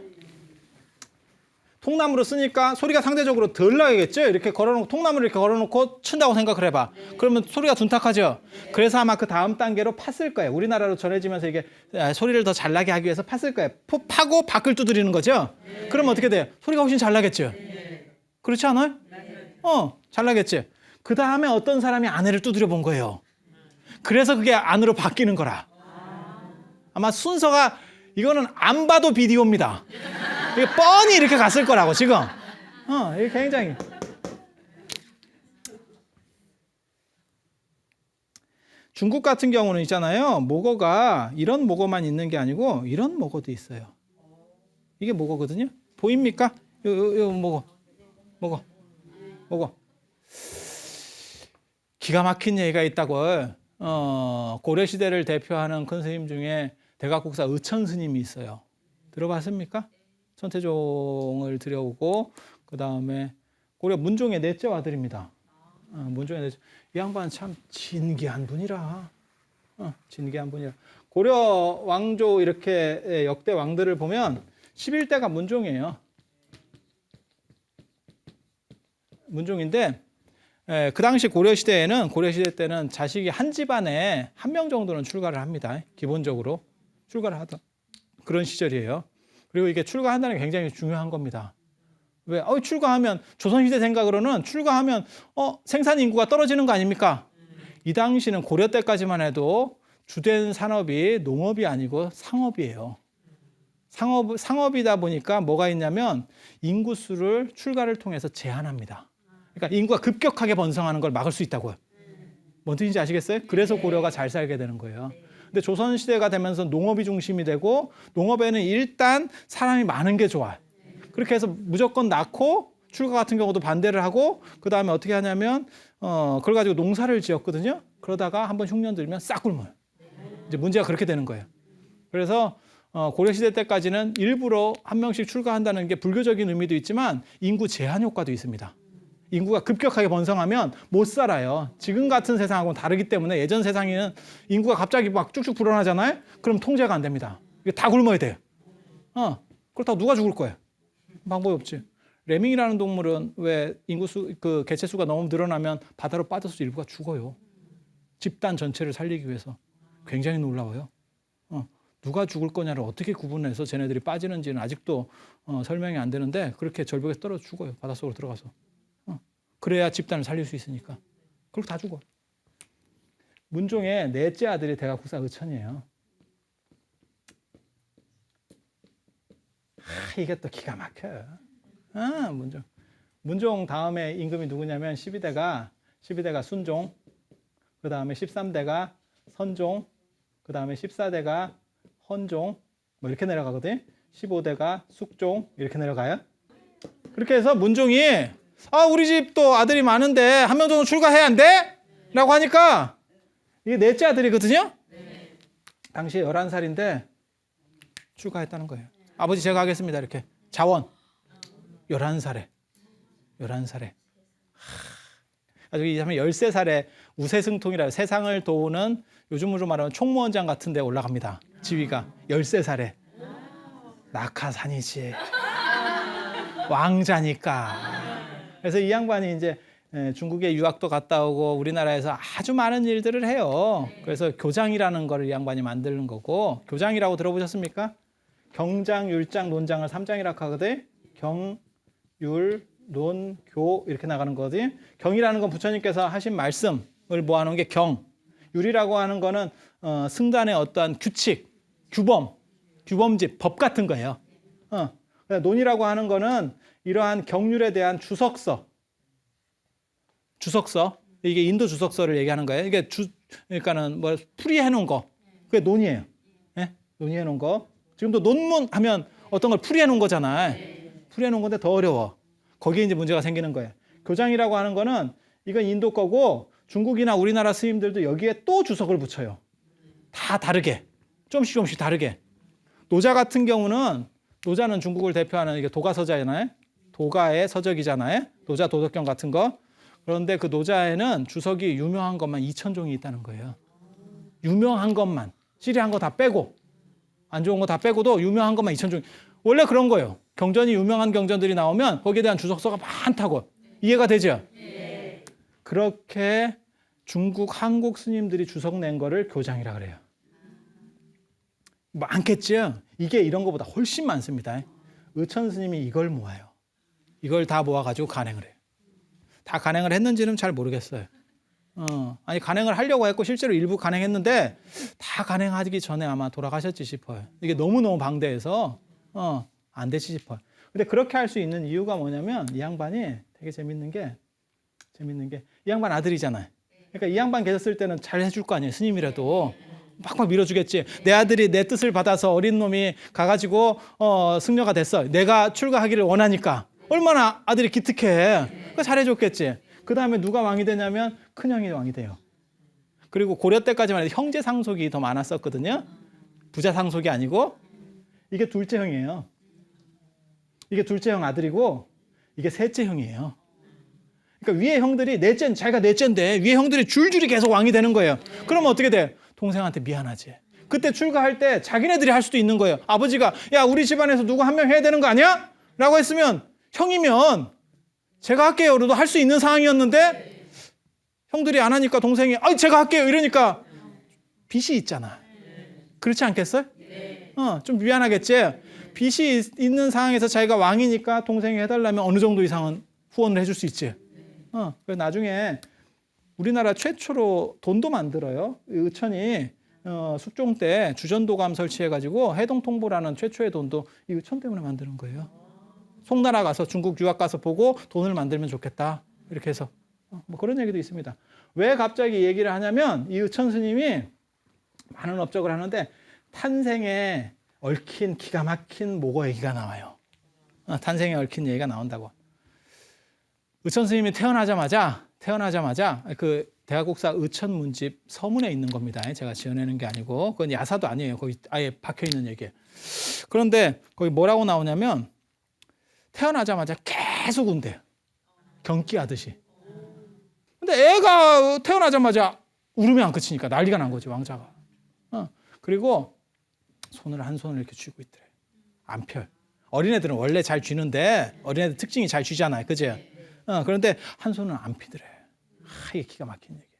통나무로 쓰니까 소리가 상대적으로 덜 나겠죠. 이렇게 걸어놓고 통나무를 이렇게 걸어놓고 친다고 생각을 해봐. 그러면 소리가 둔탁하죠. 그래서 아마 그 다음 단계로 팠을 거예요. 우리나라로 전해지면서 이게 소리를 더 잘 나게 하기 위해서 팠을 거예요. 파고 밖을 두드리는 거죠. 그러면 어떻게 돼요? 소리가 훨씬 잘 나겠죠. 그렇지 않아요? 잘 나겠지. 그 다음에 어떤 사람이 아내를 두드려 본 거예요. 그래서 그게 안으로 바뀌는 거라. 아마 순서가 이거는 안 봐도 비디오입니다. 이게 뻔히 이렇게 갔을 거라고 지금. 이게 굉장히. 중국 같은 경우는 있잖아요. 모고가 이런 모고만 있는 게 아니고 이런 모고도 있어요. 이게 모고거든요. 보입니까? 요 모고. 기가 막힌 얘기가 있다고. 고려 시대를 대표하는 큰 스님 중에 대각국사 의천 스님이 있어요. 들어봤습니까? 천태종을 들여오고 그 다음에 고려 문종의 넷째 아들입니다. 문종의 넷째. 이 양반 참 진기한 분이라. 진기한 분이라. 고려 왕조 이렇게 역대 왕들을 보면 11대가 문종이에요. 문종인데 그 당시 고려 시대 때는 자식이 한 집안에 한 명 정도는 출가를 합니다. 기본적으로 출가를 하던 그런 시절이에요. 그리고 이게 출가한다는 게 굉장히 중요한 겁니다. 왜? 출가하면 조선시대 생각으로는 출가하면 생산 인구가 떨어지는 거 아닙니까? 이 당시는 고려 때까지만 해도 주된 산업이 농업이 아니고 상업이에요. 상업이다 보니까 뭐가 있냐면 인구수를 출가를 통해서 제한합니다. 그러니까 인구가 급격하게 번성하는 걸 막을 수 있다고요. 뭔 뜻인지 아시겠어요? 그래서 고려가 잘 살게 되는 거예요. 근데 조선시대가 되면서 농업이 중심이 되고 농업에는 일단 사람이 많은 게 좋아요. 그렇게 해서 무조건 낳고 출가 같은 경우도 반대를 하고 그 다음에 어떻게 하냐면 그걸 가지고 농사를 지었거든요. 그러다가 한번 흉년 들면 싹 굶어요. 이제 문제가 그렇게 되는 거예요. 그래서 고려시대 때까지는 일부러 한 명씩 출가한다는 게 불교적인 의미도 있지만 인구 제한 효과도 있습니다. 인구가 급격하게 번성하면 못 살아요. 지금 같은 세상하고는 다르기 때문에 예전 세상에는 인구가 갑자기 막 쭉쭉 불어나잖아요. 그럼 통제가 안 됩니다. 이게 다 굶어야 돼요. 그렇다고 누가 죽을 거예요? 방법이 없지. 레밍이라는 동물은 왜 인구수 그 개체수가 너무 늘어나면 바다로 빠져서 일부가 죽어요. 집단 전체를 살리기 위해서. 굉장히 놀라워요. 누가 죽을 거냐를 어떻게 구분해서 쟤네들이 빠지는지는 아직도 설명이 안 되는데 그렇게 절벽에 떨어져 죽어요. 바닷속으로 들어가서. 그래야 집단을 살릴 수 있으니까. 그리고 다 죽어. 문종의 넷째 아들이 대각국사 의천이에요. 이게 또 기가 막혀요. 문종 다음에 임금이 누구냐면 12대가 순종, 그 다음에 13대가 선종, 그 다음에 14대가 헌종, 뭐 이렇게 내려가거든요. 15대가 숙종, 이렇게 내려가요. 그렇게 해서 문종이 우리 집도 아들이 많은데 한 명 정도 출가해야 안 돼? 라고 하니까 이게 넷째 아들이거든요. 당시에 11살인데 출가했다는 거예요. 아버지 제가 하겠습니다. 이렇게 자원 11살에 아주 이 사람이 13살에 우세승통이라 세상을 도우는 요즘으로 말하면 총무원장 같은 데 올라갑니다. 지위가 13살에 낙하산이지 왕자니까. 그래서 이 양반이 이제 중국에 유학도 갔다 오고 우리나라에서 아주 많은 일들을 해요. 그래서 교장이라는 거를 이 양반이 만드는 거고, 교장이라고 들어보셨습니까? 경장, 율장, 논장을 3장이라고 하거든. 경, 율, 논, 교 이렇게 나가는 거지. 경이라는 건 부처님께서 하신 말씀을 모아놓은 게 경. 율이라고 하는 거는 승단의 어떠한 규칙, 규범집, 법 같은 거예요. 논이라고 하는 거는 이러한 경률에 대한 주석서. 이게 인도 주석서를 얘기하는 거예요. 이게 그러니까는 뭐 풀이해 놓은 거. 그게 논이에요. 예? 논의해 놓은 거. 지금도 논문 하면 어떤 걸 풀이해 놓은 거잖아요. 풀이해 놓은 건데 더 어려워. 거기에 이제 문제가 생기는 거예요. 교장이라고 하는 거는 이건 인도 거고 중국이나 우리나라 스님들도 여기에 또 주석을 붙여요. 다 다르게. 조금씩 다르게. 노자 같은 경우는 노자는 중국을 대표하는 이게 도가서자잖아요. 도가의 서적이잖아요. 노자 도덕경 같은 거. 그런데 그 노자에는 주석이 유명한 것만 2,000종이 있다는 거예요. 유명한 것만. 시리한 거 다 빼고 안 좋은 거 다 빼고도 유명한 것만 2,000종. 원래 그런 거예요. 경전이 유명한 경전들이 나오면 거기에 대한 주석서가 많다고. 이해가 되죠? 네. 그렇게 중국, 한국 스님들이 주석 낸 거를 교장이라 그래요. 많겠죠? 이게 이런 것보다 훨씬 많습니다. 의천 스님이 이걸 모아요. 이걸 다 모아가지고 간행을 해요. 다 간행을 했는지는 잘 모르겠어요. 아니 간행을 하려고 했고 실제로 일부 간행했는데 다 간행하기 전에 아마 돌아가셨지 싶어요. 이게 너무너무 방대해서 안 되지 싶어요. 근데 그렇게 할 수 있는 이유가 뭐냐면 이 양반이 되게 재밌는 게 이 양반 아들이잖아요. 그러니까 이 양반 계셨을 때는 잘 해줄 거 아니에요. 스님이라도 팍팍 밀어주겠지. 내 아들이 내 뜻을 받아서 어린 놈이 가가지고 승려가 됐어. 내가 출가하기를 원하니까 얼마나 아들이 기특해. 그 잘해줬겠지. 그 다음에 누가 왕이 되냐면 큰형이 왕이 돼요. 그리고 고려 때까지만 해도 형제 상속이 더 많았었거든요. 부자 상속이 아니고 이게 둘째 형이에요. 이게 둘째 형 아들이고 이게 셋째 형이에요. 그러니까 위에 형들이 자기가 넷째인데 위에 형들이 줄줄이 계속 왕이 되는 거예요. 그러면 어떻게 돼? 동생한테 미안하지. 그때 출가할 때 자기네들이 할 수도 있는 거예요. 아버지가 야 우리 집안에서 누구 한 명 해야 되는 거 아니야? 라고 했으면 형이면 제가 할게요. 그래도 할 수 있는 상황이었는데 형들이 안 하니까 동생이 제가 할게요. 이러니까 빚이 있잖아. 그렇지 않겠어요? 좀 미안하겠지. 빚이 있는 상황에서 자기가 왕이니까 동생이 해달라면 어느 정도 이상은 후원을 해줄 수 있지. 그래서 나중에 우리나라 최초로 돈도 만들어요. 의천이 숙종 때 주전도감 설치해가지고 해동통보라는 최초의 돈도 이 의천 때문에 만드는 거예요. 송나라 가서 중국 유학 가서 보고 돈을 만들면 좋겠다. 이렇게 해서 뭐 그런 얘기도 있습니다. 왜 갑자기 얘기를 하냐면 이 의천 스님이 많은 업적을 하는데 탄생에 얽힌 기가 막힌 모고 얘기가 나와요. 탄생에 얽힌 얘기가 나온다고. 의천 스님이 태어나자마자 그 대하국사 의천 문집 서문에 있는 겁니다. 제가 지어내는 게 아니고 그건 야사도 아니에요. 거기 아예 박혀 있는 얘기예요. 그런데 거기 뭐라고 나오냐면 태어나자마자 계속 운대요. 경기하듯이. 근데 애가 태어나자마자 울음이 안 그치니까 난리가 난 거지 왕자가. 그리고 한 손을 이렇게 쥐고 있더래. 안 펴요. 어린애들은 원래 잘 쥐는데 어린애들 특징이 잘 쥐잖아요. 그죠? 그런데 한 손은 안 피더래. 이게 기가 막힌 얘기예요.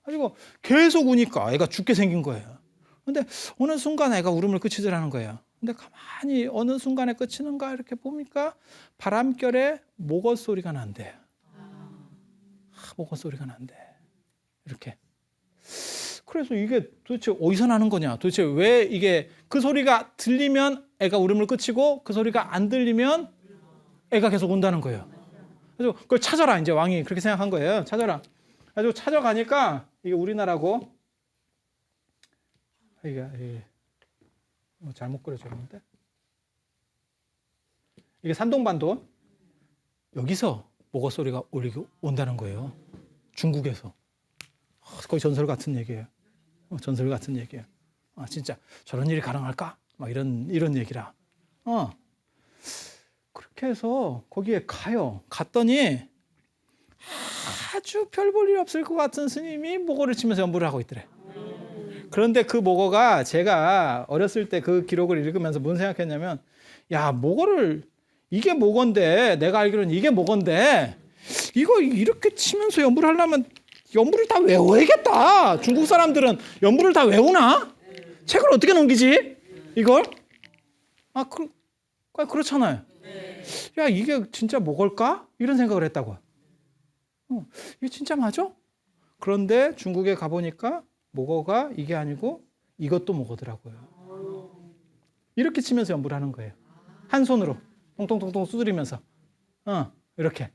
그리고 계속 우니까 애가 죽게 생긴 거예요. 근데 어느 순간 애가 울음을 그치더라는 거예요. 근데 가만히 어느 순간에 그치는가 이렇게 보니까 바람결에 목어 소리가 난대. 목어 소리가 난대. 이렇게. 그래서 이게 도대체 어디서 나는 거냐? 도대체 왜 이게 그 소리가 들리면 애가 울음을 그치고 그 소리가 안 들리면 애가 계속 운다는 거예요. 그래서 그걸 찾아라. 이제 왕이 그렇게 생각한 거예요. 찾아라. 그래서 찾아가니까 이게 우리나라고 이게 잘못 그려졌는데 이게 산동반도 여기서 목어 소리가 온다는 거예요. 중국에서. 거의 전설 같은 얘기예요. 전설 같은 얘기예요. 진짜 저런 일이 가능할까? 막 이런 얘기라. 그렇게 해서 거기에 가요. 갔더니 아주 별 볼 일 없을 것 같은 스님이 목어를 치면서 연부를 하고 있더래. 그런데 그 목어가 제가 어렸을 때 그 기록을 읽으면서 뭔 생각했냐면 야 목어를 이게 목어인데 내가 알기로는 이게 목어인데 이거 이렇게 치면서 연부를 하려면 연부를 다 외워야겠다. 중국 사람들은 연부를 다 외우나? 책을 어떻게 넘기지? 이걸? 그렇잖아요. 야, 이게 진짜 목어일까? 이런 생각을 했다고. 이게 진짜 맞아? 그런데 중국에 가보니까 목어가 이게 아니고 이것도 목어더라고요. 이렇게 치면서 연부를 하는 거예요. 한 손으로 통통통통 두드리면서 이렇게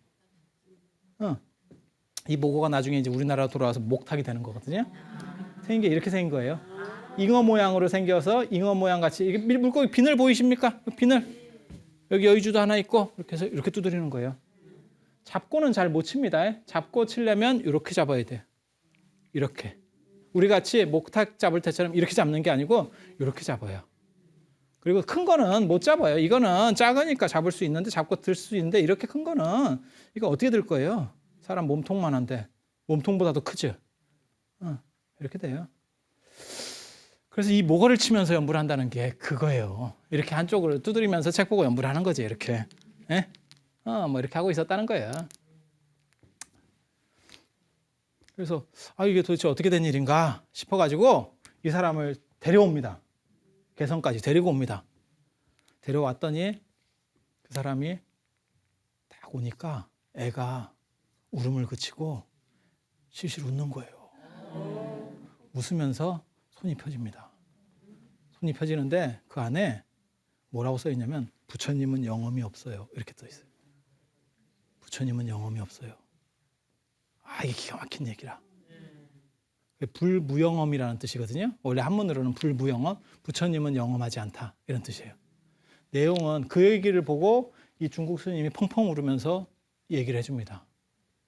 이 목어가 나중에 이제 우리나라 돌아와서 목탁이 되는 거거든요. 생긴 게 이렇게 생긴 거예요. 잉어 모양으로 생겨서 잉어 모양 같이 이게 물고기 비늘 보이십니까? 비늘 여기 여의주도 하나 있고 이렇게 해서 이렇게 두드리는 거예요. 잡고는 잘 못 칩니다. 잡고 치려면 이렇게 잡아야 돼요. 이렇게 우리 같이 목탁 잡을 때처럼 이렇게 잡는 게 아니고 이렇게 잡아요. 그리고 큰 거는 못 잡아요. 이거는 작으니까 잡을 수 있는데 잡고 들 수 있는데 이렇게 큰 거는 이거 어떻게 들 거예요? 사람 몸통만 한데 몸통보다도 크죠. 이렇게 돼요. 그래서 이 목어를 치면서 연부를 한다는 게 그거예요. 이렇게 한쪽으로 두드리면서 책 보고 연부를 하는 거지. 이렇게. 예? 뭐 이렇게 하고 있었다는 거예요. 그래서 이게 도대체 어떻게 된 일인가 싶어가지고 이 사람을 데려옵니다. 개성까지 데리고 옵니다. 데려왔더니 그 사람이 딱 오니까 애가 울음을 그치고 실실 웃는 거예요. 웃으면서 손이 펴집니다. 손이 펴지는데 그 안에 뭐라고 써 있냐면 부처님은 영험이 없어요. 이렇게 써 있어요. 부처님은 영험이 없어요. 이게 기가 막힌 얘기라. 불무영험이라는 뜻이거든요. 원래 한문으로는 불무영험, 부처님은 영험하지 않다 이런 뜻이에요. 내용은 그 얘기를 보고 이 중국 스님이 펑펑 울으면서 얘기를 해줍니다.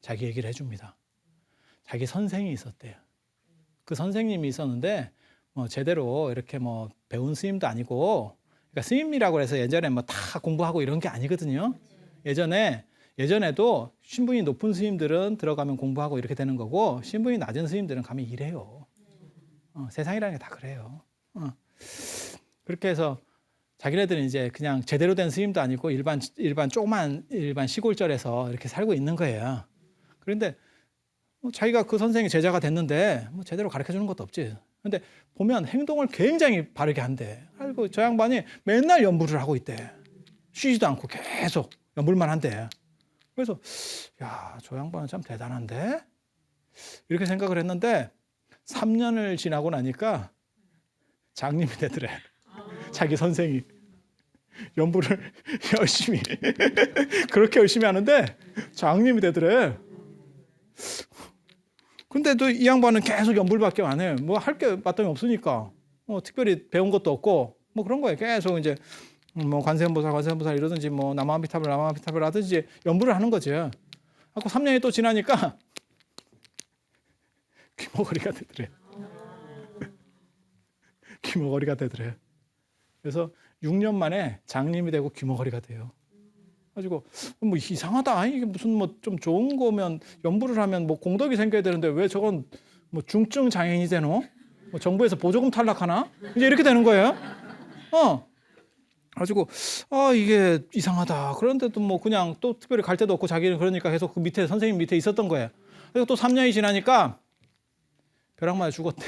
자기 얘기를 해줍니다. 자기 선생이 있었대요. 그 선생님이 있었는데 제대로 이렇게 배운 스님도 아니고, 그러니까 스님이라고 해서 예전에 다 공부하고 이런 게 아니거든요. 예전에도 신분이 높은 스님들은 들어가면 공부하고 이렇게 되는 거고, 신분이 낮은 스님들은 가면 일해요. 세상이라는 게 다 그래요. 그렇게 해서 자기네들은 이제 그냥 제대로 된 스님도 아니고 일반 시골절에서 이렇게 살고 있는 거예요. 그런데 자기가 그 선생이 제자가 됐는데 제대로 가르쳐 주는 것도 없지. 근데 보면 행동을 굉장히 바르게 한대. 그리고 저 양반이 맨날 연부를 하고 있대. 쉬지도 않고 계속 연불만 한대. 그래서 야, 저 양반은 참 대단한데? 이렇게 생각을 했는데 3년을 지나고 나니까 장님이 되더래. 자기 선생이 연부를 열심히 그렇게 열심히 하는데 장님이 되더래. 근데도 이 양반은 계속 연불밖에 안 해. 할 게 마땅히 없으니까. 특별히 배운 것도 없고 그런 거예요. 계속 이제 관세음보살 이러든지 남아미타불 하든지 연불을 하는 거죠. 하고 3년이 또 지나니까 귀머거리가 되더래. 귀머거리가 되더래. 그래서 6년 만에 장님이 되고 귀머거리가 돼요. 가지고 이상하다. 이게 무슨 좀 좋은 거면 연부를 하면 공덕이 생겨야 되는데 왜 저건 중증 장애인이 되노? 정부에서 보조금 탈락하나? 이제 이렇게 되는 거예요. 가지고 이게 이상하다. 그런데도 그냥 또 특별히 갈 데도 없고 자기는 그러니까 계속 그 밑에 선생님 밑에 있었던 거예요. 그리고 또 3년이 지나니까 벼락 맞아 죽었대.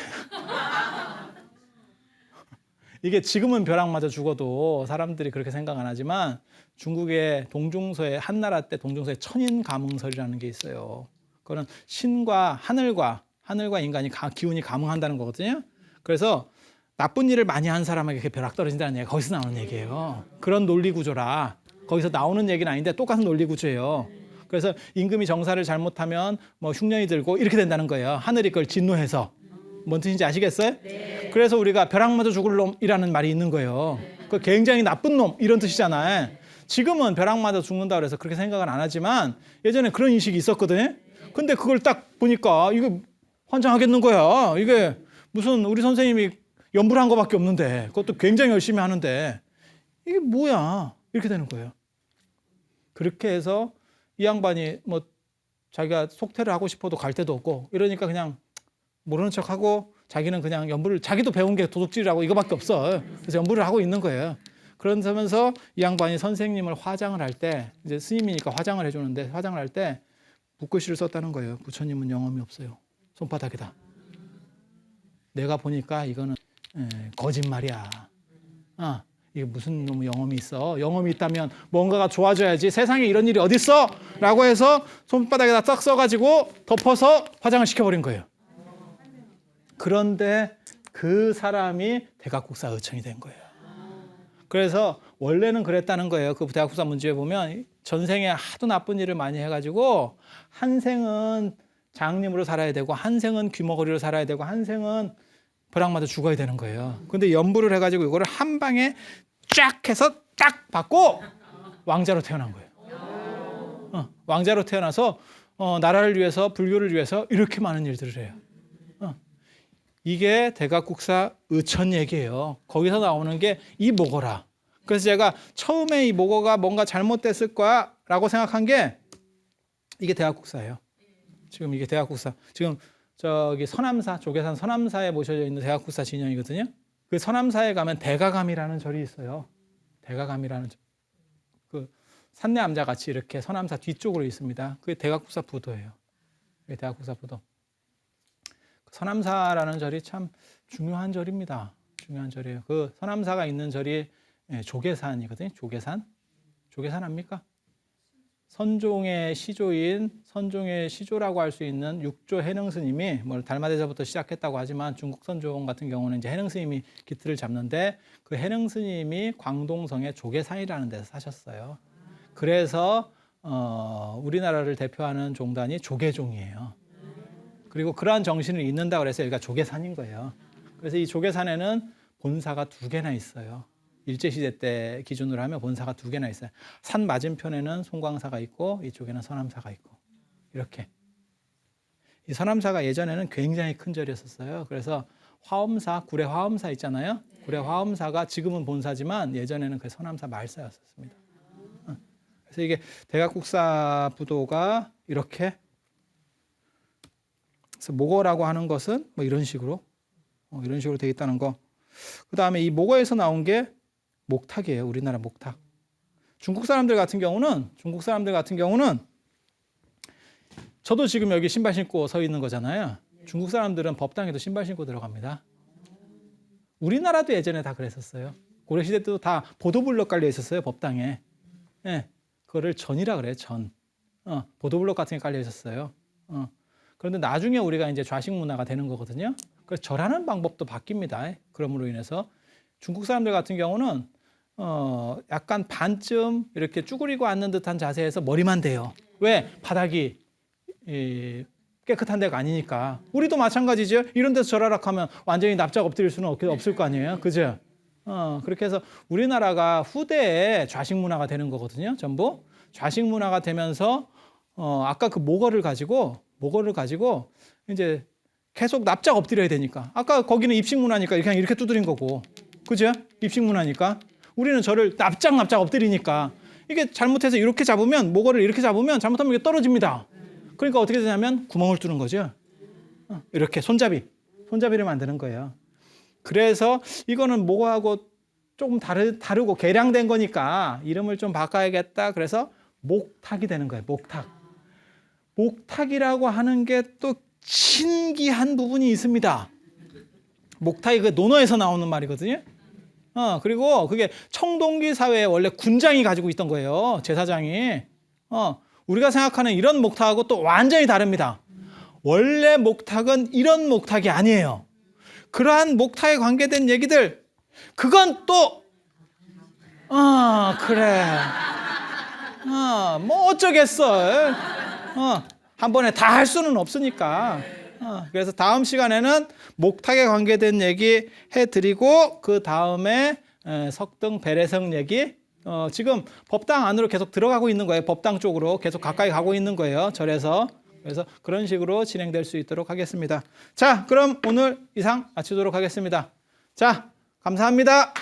이게 지금은 벼락 맞아 죽어도 사람들이 그렇게 생각 안 하지만 중국의 동중서에 한나라 때 동중서에 천인감응설이라는 게 있어요. 그거는 신과 하늘과 인간이 기운이 감응한다는 거거든요. 그래서 나쁜 일을 많이 한 사람에게 벼락 떨어진다는 얘기가 거기서 나오는 얘기예요. 그런 논리 구조라. 거기서 나오는 얘기는 아닌데 똑같은 논리 구조예요. 그래서 임금이 정사를 잘못하면 흉년이 들고 이렇게 된다는 거예요. 하늘이 그걸 진노해서. 뭔 뜻인지 아시겠어요? 네. 그래서 우리가 벼락 맞아 죽을 놈이라는 말이 있는 거예요. 그 굉장히 나쁜 놈 이런 뜻이잖아요. 지금은 벼락 맞아 죽는다 그래서 그렇게 생각은 안 하지만 예전에 그런 인식이 있었거든요. 근데 그걸 딱 보니까 이거 환장하겠는 거야. 이게 무슨 우리 선생님이 연불한 거밖에 없는데 그것도 굉장히 열심히 하는데 이게 뭐야 이렇게 되는 거예요. 그렇게 해서 이 양반이 자기가 속퇴를 하고 싶어도 갈 데도 없고 이러니까 그냥 모르는 척하고 자기는 그냥 연불을 자기도 배운 게 도둑질이라고 이거밖에 없어. 그래서 연불을 하고 있는 거예요. 그러면서 이 양반이 선생님을 화장을 할 때 이제 스님이니까 화장을 해주는데 화장을 할 때 붓글씨를 썼다는 거예요. 부처님은 영험이 없어요. 손바닥에다. 내가 보니까 이거는 거짓말이야. 이게 무슨 놈의 영험이 있어? 영험이 있다면 뭔가가 좋아져야지. 세상에 이런 일이 어딨어? 라고 해서 손바닥에다 딱 써가지고 덮어서 화장을 시켜버린 거예요. 그런데 그 사람이 대각국사 의천이 된 거예요. 그래서 원래는 그랬다는 거예요. 그 대각국사 문제에 보면 전생에 하도 나쁜 일을 많이 해가지고 한 생은 장님으로 살아야 되고 한 생은 귀머거리로 살아야 되고 한 생은 벼락맞아 죽어야 되는 거예요. 근데 연부를 해가지고 이거를 한 방에 쫙 해서 딱 받고 왕자로 태어난 거예요. 왕자로 태어나서 나라를 위해서 불교를 위해서 이렇게 많은 일들을 해요. 이게 대각국사 의천 얘기예요. 거기서 나오는 게 이 모거라. 그래서 제가 처음에 이 모거가 뭔가 잘못됐을 거야 라고 생각한 게 이게 대각국사예요. 지금 이게 대각국사. 지금 저기 서남사, 조계산 서남사에 모셔져 있는 대각국사 진영이거든요. 그 서남사에 가면 대가감이라는 절이 있어요. 대가감이라는 절. 그 산내암자 같이 이렇게 서남사 뒤쪽으로 있습니다. 그게 대각국사 부도예요. 그게 대각국사 부도. 서남사라는 절이 참 중요한 절입니다. 중요한 절이에요. 그 서남사가 있는 절이 조계산이거든요. 조계산. 조계산 압니까? 선종의 시조인 선종의 시조라고 할 수 있는 육조 해능 스님이 뭐 달마대사부터 시작했다고 하지만 중국 선종 같은 경우는 이제 해능 스님이 기틀을 잡는데 그 해능 스님이 광동성의 조계산이라는 데서 사셨어요. 그래서 우리나라를 대표하는 종단이 조계종이에요. 그리고 그러한 정신을 잇는다 그래서 여기가 조계산인 거예요. 그래서 이 조계산에는 본사가 2개나 있어요. 일제시대 때 기준으로 하면 본사가 2개나 있어요. 산 맞은편에는 송광사가 있고 이쪽에는 서남사가 있고 이렇게. 이 서남사가 예전에는 굉장히 큰 절이었어요. 그래서 화엄사, 구례 화엄사 있잖아요. 구례 화엄사가 지금은 본사지만 예전에는 그 서남사 말사였습니다. 그래서 이게 대각국사 부도가 이렇게 그래서 모거라고 하는 것은 뭐 이런 식으로 되어 있다는 거. 그 다음에 이 모거에서 나온 게 목탁이에요. 우리나라 목탁. 중국 사람들 같은 경우는 저도 지금 여기 신발 신고 서 있는 거잖아요. 중국 사람들은 법당에도 신발 신고 들어갑니다. 우리나라도 예전에 다 그랬었어요. 고려시대 때도 다 보도블럭 깔려 있었어요. 법당에. 네, 그거를 전이라 그래요. 전. 보도블럭 같은 게 깔려 있었어요. 그런데 나중에 우리가 이제 좌식 문화가 되는 거거든요. 그래서 절하는 방법도 바뀝니다. 그럼으로 인해서 중국 사람들 같은 경우는 약간 반쯤 이렇게 쭈그리고 앉는 듯한 자세에서 머리만 대요. 왜? 바닥이 깨끗한 데가 아니니까. 우리도 마찬가지죠. 이런 데서 절하라 하면 완전히 납작 엎드릴 수는 없을 거 아니에요. 그죠? 그렇게 해서 우리나라가 후대에 좌식 문화가 되는 거거든요. 전부. 좌식 문화가 되면서 아까 그 모거를 가지고 이제 계속 납작 엎드려야 되니까. 아까 거기는 입식 문화니까 그냥 이렇게 두드린 거고. 그죠? 입식 문화니까. 우리는 저를 납작 엎드리니까. 이게 잘못해서 이렇게 잡으면, 모거를 이렇게 잡으면 잘못하면 이게 떨어집니다. 그러니까 어떻게 되냐면 구멍을 뚫는 거죠. 이렇게 손잡이를 만드는 거예요. 그래서 이거는 모거하고 조금 다르고 개량된 거니까 이름을 좀 바꿔야겠다. 그래서 목탁이 되는 거예요. 목탁이라고 하는 게 또 신기한 부분이 있습니다. 목탁이 그 논어에서 나오는 말이거든요. 그리고 그게 청동기 사회에 원래 군장이 가지고 있던 거예요. 제사장이. 우리가 생각하는 이런 목탁하고 또 완전히 다릅니다. 원래 목탁은 이런 목탁이 아니에요. 그러한 목탁에 관계된 얘기들, 그건 또, 그래. 뭐 어쩌겠어. 한 번에 다 할 수는 없으니까. 그래서 다음 시간에는 목탁에 관계된 얘기 해드리고 그 다음에 석등 배례성 얘기 지금 법당 안으로 계속 들어가고 있는 거예요. 법당 쪽으로 계속 가까이 가고 있는 거예요. 절에서. 그래서 그런 식으로 진행될 수 있도록 하겠습니다. 자, 그럼 오늘 이상 마치도록 하겠습니다. 자, 감사합니다.